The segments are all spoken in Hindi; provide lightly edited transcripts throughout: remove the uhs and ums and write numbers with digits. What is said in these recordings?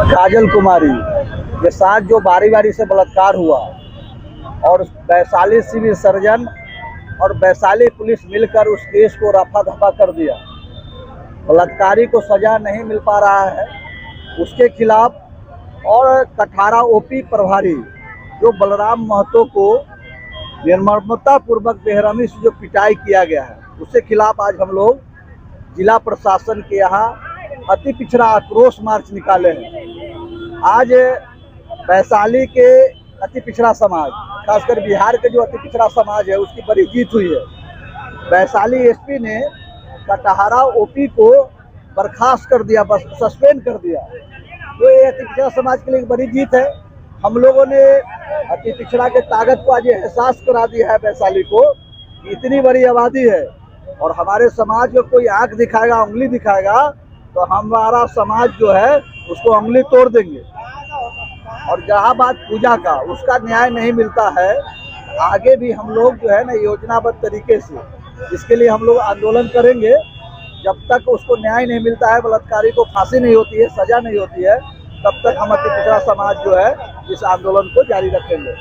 काजल कुमारी के साथ जो बारी बारी से बलात्कार हुआ और वैशाली सिविल सर्जन और वैशाली पुलिस मिलकर उस केस को रफा दफा कर दिया। बलात्कारी को सजा नहीं मिल पा रहा है, उसके खिलाफ और कठारा ओपी प्रभारी जो बलराम महतो को निर्ममता पूर्वक बेरहमी से जो पिटाई किया गया है, उसके खिलाफ आज हम लोग जिला प्रशासन के यहाँ अति पिछड़ा आक्रोश मार्च निकाले हैं। आज वैशाली के अति पिछड़ा समाज, खासकर बिहार के जो अति पिछड़ा समाज है, उसकी बड़ी जीत हुई है। वैशाली एसपी ने कटहरा ओपी को बर्खास्त कर दिया, बस सस्पेंड कर दिया। तो ये अति पिछड़ा समाज के लिए एक बड़ी जीत है। हम लोगों ने अति पिछड़ा के ताकत को आज एहसास करा दिया है वैशाली को। इतनी बड़ी आबादी है और हमारे समाज को कोई आंख दिखाएगा, उंगली दिखाएगा तो हमारा समाज जो है उसको उंगली तोड़ देंगे। और जहाँ बात पूजा का, उसका न्याय नहीं मिलता है, आगे भी हम लोग जो है ना योजनाबद्ध तरीके से इसके लिए हम लोग आंदोलन करेंगे। जब तक उसको न्याय नहीं मिलता है, बलात्कारी को फांसी नहीं होती है, सजा नहीं होती है, तब तक हम अति पिछड़ा समाज जो है इस आंदोलन को जारी रखेंगे।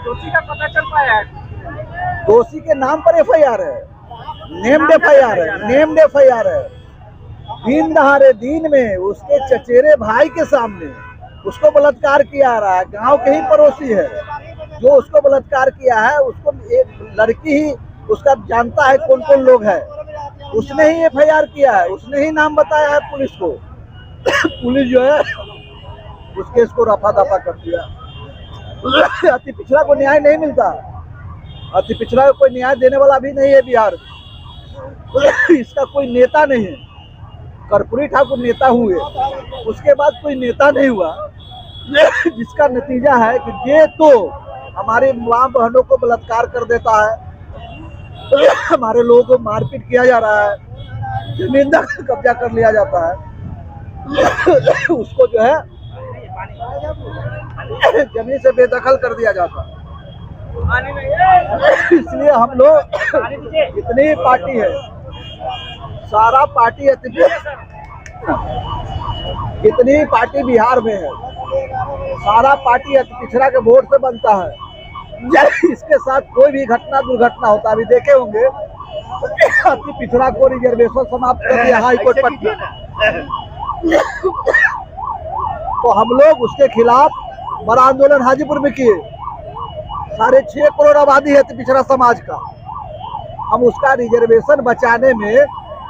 दोषी का पता चल पाया है? दोषी के नाम पर FIR है, नेम्ड FIR है, नेम्ड FIR है। दिन दहाड़े दिन में उसके चचेरे भाई के सामने उसको बलात्कार किया रहा है। गांव के ही पड़ोसी है जो उसको बलात्कार किया है, उसको एक लड़की ही उसका जानता है कौन कौन लोग हैं, उसने ही FIR किया है, उसने ही नाम बताया है पुलिस को। पुलिस जो है उस केस को रफा दफा कर दिया। अति पिछड़ा को न्याय नहीं मिलता, अति पिछड़ा को कोई न्याय देने वाला भी नहीं है बिहार में। इसका कोई नेता नहीं है। कर्पूरी ठाकुर नेता हुए, उसके बाद कोई नेता नहीं हुआ, जिसका नतीजा है कि ये तो हमारे माँ बहनों को बलात्कार कर देता है, हमारे लोगों को मारपीट किया जा रहा है, जमीन का कब्जा कर लिया जाता है, उसको जो है जमीन से बेदखल कर दिया जाता है। इसलिए हम लोग इतनी पार्टी है, सारा पार्टी जितनी पार्टी बिहार में है, सारा पार्टी अति पिछड़ा के वोट से बनता है। इसके साथ कोई भी घटना दुर्घटना होता है, अभी देखे होंगे अति पिछड़ा को रिजर्वेशन समाप्त कर दिया हाई कोर्ट पटना। तो हम लोग उसके खिलाफ बड़ा आंदोलन हाजीपुर में किए। 6.5 करोड़ आबादी है अति पिछड़ा समाज का। हम उसका रिजर्वेशन बचाने में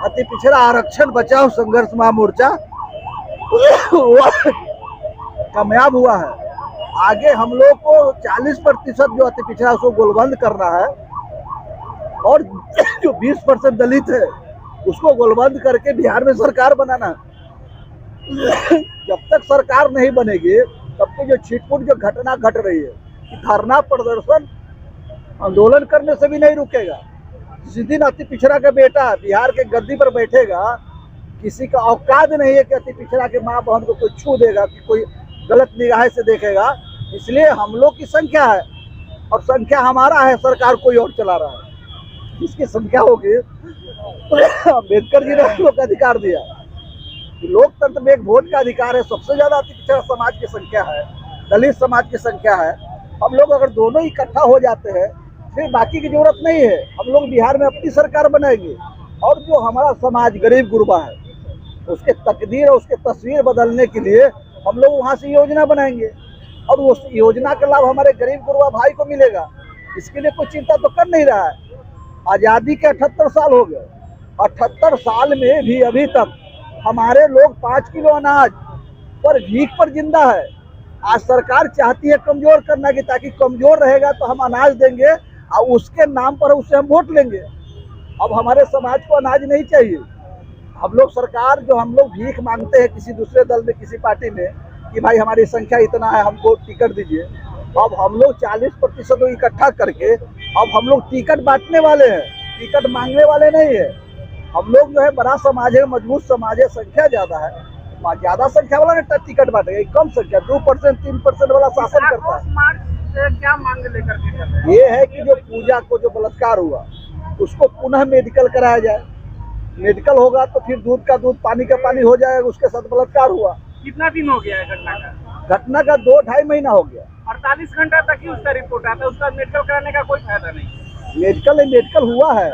अति पिछड़ा आरक्षण बचाओ संघर्ष महामोर्चा कामयाब हुआ है। आगे हम लोग को 40% जो अति पिछड़ा उसको गोलबंद करना है और जो 20% दलित है उसको गोलबंद करके बिहार में सरकार बनाना है। जब तक सरकार नहीं बनेगी तब तक जो छिटपुट जो घटना घट रही है, धरना प्रदर्शन आंदोलन करने से भी नहीं रुकेगा। जिस दिन अति पिछड़ा का बेटा बिहार के गद्दी पर बैठेगा, किसी का औकात नहीं है कि अति पिछड़ा के माँ बहन को कोई छू देगा, कि कोई गलत निगाह से देखेगा। इसलिए हम लोग की संख्या है और संख्या हमारा है, सरकार कोई और चला रहा है। जिसकी संख्या होगी, अम्बेडकर जी ने हम लोग का अधिकार दिया, लोकतंत्र में एक वोट का अधिकार है। सबसे ज्यादा अति पिछड़ा समाज की संख्या है, दलित समाज की संख्या है। हम लोग अगर दोनों इकट्ठा हो जाते हैं फिर बाकी की जरूरत नहीं है। हम लोग बिहार में अपनी सरकार बनाएंगे और जो हमारा समाज गरीब गुरबा है उसके तकदीर और उसके तस्वीर बदलने के लिए हम लोग वहाँ से योजना बनाएंगे और उस योजना का लाभ हमारे गरीब गुरबा भाई को मिलेगा। इसके लिए कोई चिंता तो कर नहीं रहा है। आज़ादी के 78 साल हो गए, 78 साल में भी अभी तक हमारे लोग 5 किलो अनाज पर भीख पर जिंदा है। आज सरकार चाहती है कमजोर करना की, ताकि कमजोर रहेगा तो हम अनाज देंगे और उसके नाम पर उससे हम वोट लेंगे। अब हमारे समाज को अनाज नहीं चाहिए। हम लोग सरकार जो हम लोग भीख मांगते हैं किसी दूसरे दल में, किसी पार्टी में, कि भाई हमारी संख्या इतना है, हमको टिकट दीजिए। अब हम लोग 40% इकट्ठा करके अब हम लोग टिकट बांटने वाले हैं, टिकट मांगने वाले नहीं है। हम लोग जो है बड़ा समाज है, मजबूत समाज है, संख्या ज्यादा है, ज्यादा संख्या वाला ने टिकट बांटेगा। कम संख्या 2% 3% वाला शासन करता है। क्या मांग लेकर के ये है कि जो पूजा को जो बलात्कार हुआ उसको पुनः मेडिकल कराया जाए। मेडिकल होगा तो फिर दूध का दूध, पानी का पानी हो जाएगा। उसके साथ बलात्कार हुआ कितना दिन हो गया है घटना का? घटना का 2-2.5 महीना हो गया। 48 घंटा तक ही उसका रिपोर्ट आता है, उसका मेडिकल कराने का कोई फायदा नहीं। मेडिकल हुआ है,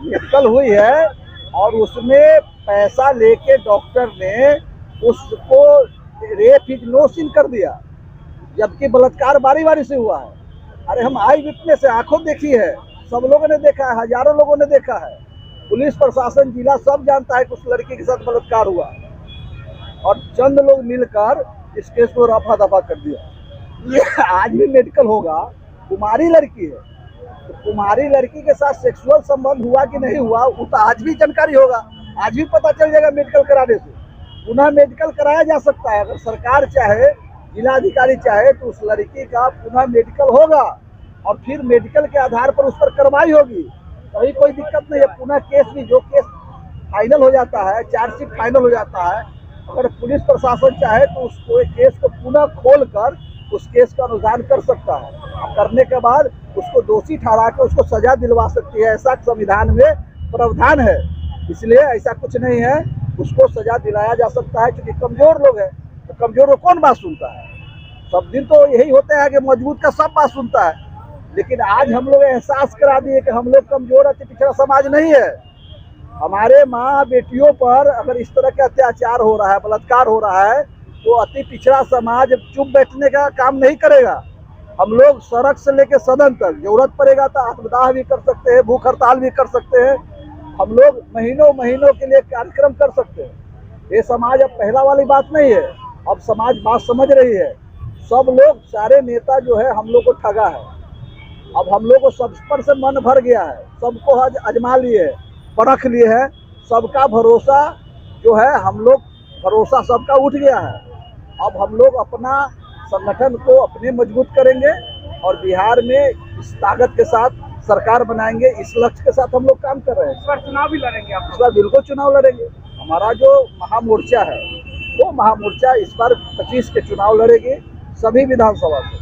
मेडिकल हुई है और उसमें पैसा लेके डॉक्टर ने उसको रेप इज नो सिन कर दिया, जबकि बलात्कार बारी बारी से हुआ है। अरे हम आई विटनेस है, आंखों देखी है, सब लोगों ने देखा है, हजारों लोगों ने देखा है, पुलिस प्रशासन जिला सब जानता है कि उस लड़की के साथ बलात्कार हुआ और चंद लोग मिलकर इस केस को रफा दफा कर दिया। ये आज भी मेडिकल होगा, कुमारी लड़की है तो कुमारी लड़की के साथ सेक्सुअल संबंध हुआ कि नहीं हुआ वो तो आज भी जानकारी होगा, आज भी पता चल जाएगा मेडिकल कराने से। पुनः मेडिकल कराया जा सकता है, अगर सरकार चाहे, जिलाधिकारी चाहे तो उस लड़की का पुनः मेडिकल होगा और फिर मेडिकल के आधार पर उस पर कार्रवाई होगी, कहीं कोई दिक्कत नहीं है। पुनः केस भी, जो केस फाइनल हो जाता है, चार्जशीट फाइनल हो जाता है, अगर पुलिस प्रशासन चाहे तो उसको केस को पुनः खोल कर उस केस का अनुधान कर सकता है और करने के बाद उसको दोषी ठहरा के उसको सजा दिलवा सकती है, ऐसा संविधान में प्रावधान है। इसलिए ऐसा कुछ नहीं है, उसको सजा दिलाया जा सकता है क्योंकि कमजोर लोग हैं, तो कमजोर को कौन बात सुनता है? सब दिन तो यही होता है कि मजबूत का सब बात सुनता है, लेकिन आज हम लोग एहसास करा दिए कि हम लोग कमजोर अति पिछड़ा समाज नहीं है। हमारे माँ बेटियों पर अगर इस तरह के अत्याचार हो रहा है, बलात्कार हो रहा है, तो अति पिछड़ा समाज चुप बैठने का काम नहीं करेगा। हम लोग सड़क से लेकर सदन तक जरूरत पड़ेगा तो आत्मदाह भी कर सकते हैं, भूख हड़ताल भी कर सकते हैं, हम लोग महीनों महीनों के लिए कार्यक्रम कर सकते हैं। ये समाज अब पहला वाली बात नहीं है, अब समाज बात समझ रही है। सब लोग, सारे नेता जो है हम लोग को ठगा है, अब हम लोग को सब पर से मन भर गया है, सबको आजमा लिए है, परख लिए है, सबका भरोसा जो है, हम लोग भरोसा सबका उठ गया है। अब हम लोग अपना संगठन को अपने मजबूत करेंगे और बिहार में इस ताकत के साथ सरकार बनाएंगे, इस लक्ष्य के साथ हम लोग काम कर रहे हैं। इस बार चुनाव भी लड़ेंगे आप? इस बार बिल्कुल चुनाव लड़ेंगे। हमारा जो महामोर्चा है वो महामोर्चा इस बार 25 के चुनाव लड़ेगी सभी विधानसभा से।